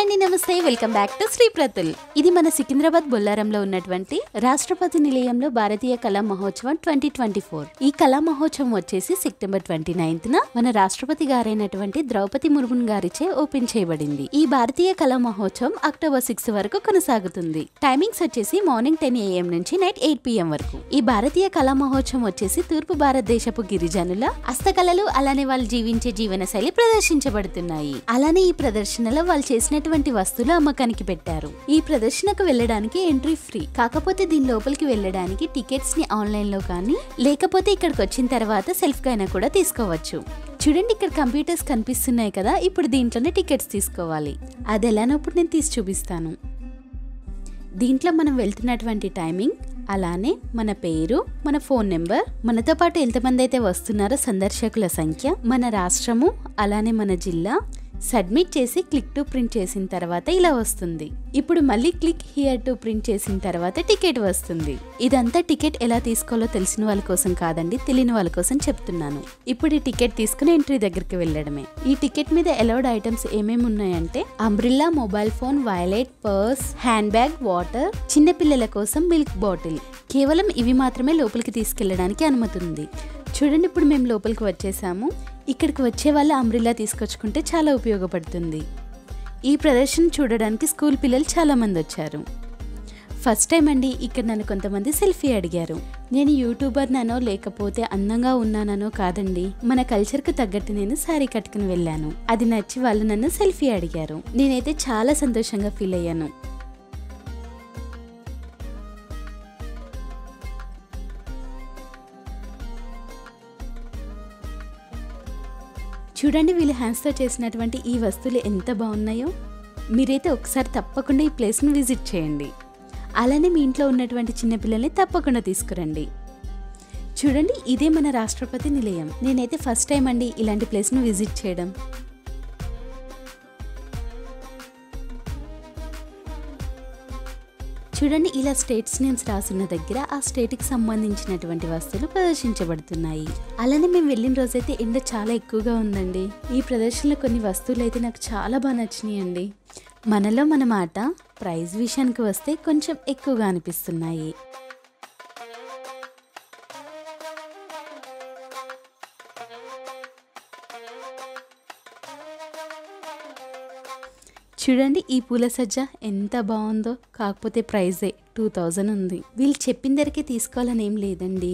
Hi అండి, నమస్తే. Welcome back to Shri Pratul. ఇది మన సికింద్రాబాద్ బొల్లారంలో ఉన్నటువంటి రాష్ట్రపతి నిలయంలో భారతీయ కళా మహోత్సవం 2024. ఈ కళా మహోత్సవం వచ్చేసి సెప్టెంబర్ 29న మన రాష్ట్రపతి గారైనటువంటి ద్రౌపది ముర్ము గారిచే ఓపెన్ చేయబడింది. ఈ భారతీయ కళా మహోత్సవం అక్టోబర్ 6 వరకు కొనసాగుతుంది. టైమింగ్స్ వచ్చేసి మార్నింగ్ 10 AM నుంచి నైట్ 8 PM వరకు. ఈ భారతీయ కళా మహోత్సవం వచ్చేసి తూర్పు భారతదేశపు గిరిజనుల హస్తకళలు, అలానే వాళ్ళు జీవించే జీవన శైలి ప్రదర్శించబడుతున్నాయి. అలానే ఈ ప్రదర్శనలో వాళ్ళు చేసినటువంటి వస్తువులు అమ్మకానికి పెట్టారు. ఈ ప్రదర్శనకు వెళ్ళడానికి ఎంట్రీ ఫ్రీ. కాకపోతే దీని లోపలికి వెళ్ళడానికి టికెట్స్ ని ఆన్లైన్ లో కానీ లేకపోతే ఇక్కడికి వచ్చిన తర్వాత సెల్ఫ్ గా అయినా కూడా తీసుకోవచ్చు. చూడండి, ఇక్కడ కంప్యూటర్స్ కనిపిస్తున్నాయి కదా, ఇప్పుడు దీంట్లోనే టికెట్స్ తీసుకోవాలి. అది ఎలానో ఇప్పుడు నేను తీసి చూపిస్తాను. దీంట్లో మనం వెళ్తున్నటువంటి టైమింగ్, అలానే మన పేరు, మన ఫోన్ నెంబర్, మనతో పాటు ఎంతమంది అయితే వస్తున్నారో సందర్శకుల సంఖ్య, మన రాష్ట్రము, అలానే మన జిల్లా సబ్మిట్ చేసి క్లిక్ టు ప్రింట్ చేసిన తర్వాత ఇలా వస్తుంది. ఇప్పుడు మళ్ళీ క్లిక్ హియర్ టు ప్రింట్ చేసిన తర్వాత టికెట్ వస్తుంది. ఇదంతా టికెట్ ఎలా తీసుకోవాలో తెలిసిన వాళ్ళ కోసం కాదండి, తెలియని వాళ్ళ కోసం చెప్తున్నాను. ఇప్పుడు ఈ టికెట్ తీసుకుని ఎంట్రీ దగ్గరికి వెళ్ళడమే. ఈ టికెట్ మీద అలౌడ్ ఐటమ్స్ ఏమేమి ఉన్నాయంటే umbrella, mobile phone, wallet, purse, hand bag, water, చిన్న పిల్లల కోసం మిల్క్ బాటిల్. కేవలం ఇవి మాత్రమే లోపలికి తీసుకెళ్లడానికి అనుమతి ఉంది. చూడండి, ఇప్పుడు మేము లోపలికి వచ్చేసాము. ఇక్కడికి వచ్చే వాళ్ళు అంబ్రిల్లా తీసుకొచ్చుకుంటే చాలా ఉపయోగపడుతుంది. ఈ ప్రదర్శన చూడడానికి స్కూల్ పిల్లలు చాలా మంది వచ్చారు. ఫస్ట్ టైం అండి ఇక్కడ నన్ను కొంతమంది సెల్ఫీ అడిగారు. నేను యూట్యూబర్నో లేకపోతే అందంగా ఉన్నానో కాదండి, మన కల్చర్కు తగ్గట్టు నేను శారీ కట్టుకుని వెళ్ళాను. అది నచ్చి వాళ్ళు నన్ను సెల్ఫీ అడిగారు. నేనైతే చాలా సంతోషంగా ఫీల్ అయ్యాను. చూడండి, వీళ్ళు హ్యాండ్స్తో చేసినటువంటి ఈ వస్తువులు ఎంత బాగున్నాయో. మీరైతే ఒకసారి తప్పకుండా ఈ ప్లేస్ని విజిట్ చేయండి. అలానే మీ ఇంట్లో ఉన్నటువంటి చిన్నపిల్లల్ని తప్పకుండా తీసుకురండి. చూడండి, ఇదే మన రాష్ట్రపతి నిలయం. నేనైతే ఫస్ట్ టైం అండి ఇలాంటి ప్లేస్ని విజిట్ చేయడం. చూడండి, ఇలా స్టేట్స్ నేమ్స్ రాసున్న దగ్గర ఆ స్టేట్కి సంబంధించినటువంటి వస్తువులు ప్రదర్శించబడుతున్నాయి. అలానే మేము వెళ్ళిన రోజైతే ఎండ చాలా ఎక్కువగా ఉందండి. ఈ ప్రదర్శనలో కొన్ని వస్తువులు అయితే నాకు చాలా బాగా నచ్చినాయండి. మనలో మన మాట, ప్రైస్ విషయానికి వస్తే కొంచెం ఎక్కువగా అనిపిస్తున్నాయి. చూడండి, ఈ పూల సజ్జ ఎంత బాగుందో. కాకపోతే ప్రైజే 2000 ఉంది. వీళ్ళు చెప్పిన ధరకే తీసుకోవాలని ఏం లేదండి,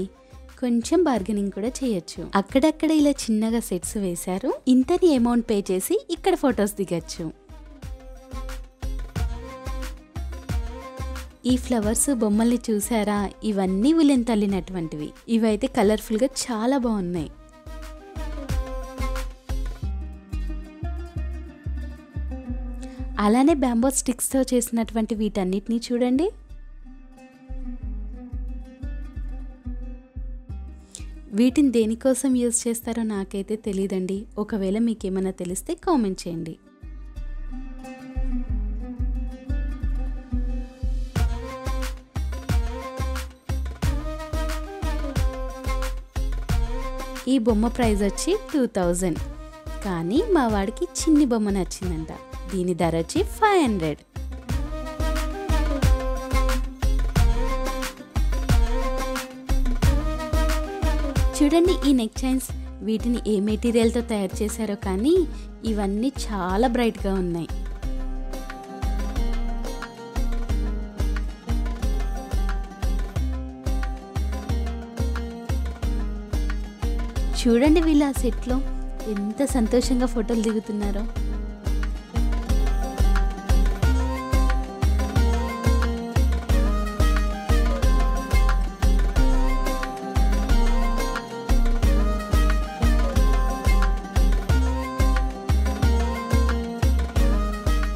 కొంచెం బార్గెనింగ్ కూడా చేయొచ్చు. అక్కడక్కడ ఇలా చిన్నగా సెట్స్ వేశారు. ఇంతని అమౌంట్ పే చేసి ఇక్కడ ఫొటోస్ దిగచ్చు. ఈ ఫ్లవర్స్ బొమ్మల్ని చూసారా, ఇవన్నీ ఉలెన్ తల్లినటువంటివి. ఇవైతే కలర్ఫుల్గా చాలా బాగున్నాయి. అలానే బ్యాంబో స్టిక్స్తో చేసినటువంటి వీటన్నిటిని చూడండి. వీటిని దేనికోసం యూజ్ చేస్తారో నాకైతే తెలియదండి. ఒకవేళ మీకేమైనా తెలిస్తే కామెంట్ చేయండి. ఈ బొమ్మ ప్రైస్ వచ్చి 2000, కానీ మా వాడికి చిన్ని బొమ్మ నచ్చిందంట. దీని ధర వచ్చి 500. చూడండి, ఈ నెక్ చైన్స్ వీటిని ఏ మెటీరియల్తో తయారు చేశారో కానీ ఇవన్నీ చాలా బ్రైట్గా ఉన్నాయి. చూడండి, వీళ్ళు ఆ సెట్లో ఎంత సంతోషంగా ఫోటోలు దిగుతున్నారో.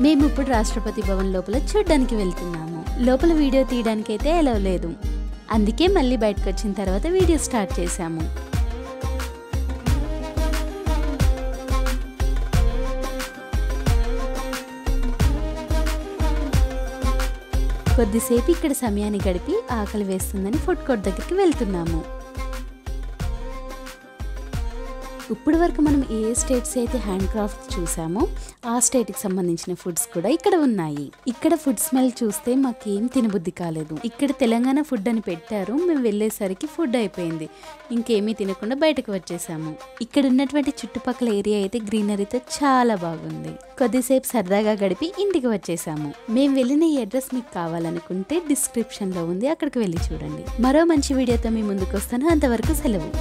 మేము ఇప్పుడు రాష్ట్రపతి భవన్ లోపల చూడడానికి వెళ్తున్నాము. లోపల వీడియో తీయడానికి అయితే అలౌ లేదు, అందుకే మళ్ళీ బయటకు వచ్చిన తర్వాత వీడియో స్టార్ట్ చేశాము. కొద్దిసేపు ఇక్కడ సమయాన్ని గడిపి ఆకలి వేస్తుందని ఫుడ్ కోర్ట్ దగ్గరికి వెళ్తున్నాము. ఇప్పటి వరకు మనం ఏ స్టేట్స్ అయితే హ్యాండ్ క్రాఫ్ట్ చూసామో ఆ స్టేట్కి సంబంధించిన ఫుడ్స్ కూడా ఇక్కడ ఉన్నాయి. ఇక్కడ ఫుడ్ స్మెల్ చూస్తే మాకేం తినబుద్ధి కాలేదు. ఇక్కడ తెలంగాణ ఫుడ్ అని పెట్టారు, మేము వెళ్ళేసరికి ఫుడ్ అయిపోయింది, ఇంకేమీ తినకుండా బయటకు వచ్చేసాము. ఇక్కడ ఉన్నటువంటి చుట్టుపక్కల ఏరియా అయితే గ్రీనరీతో చాలా బాగుంది. కొద్దిసేపు సరదాగా గడిపి ఇంటికి వచ్చేసాము. మేము వెళ్ళిన ఈ అడ్రస్ మీకు కావాలనుకుంటే డిస్క్రిప్షన్ లో ఉంది, అక్కడికి వెళ్ళి చూడండి. మరో మంచి వీడియోతో మీ ముందుకు వస్తాను. అంతవరకు సెలవు.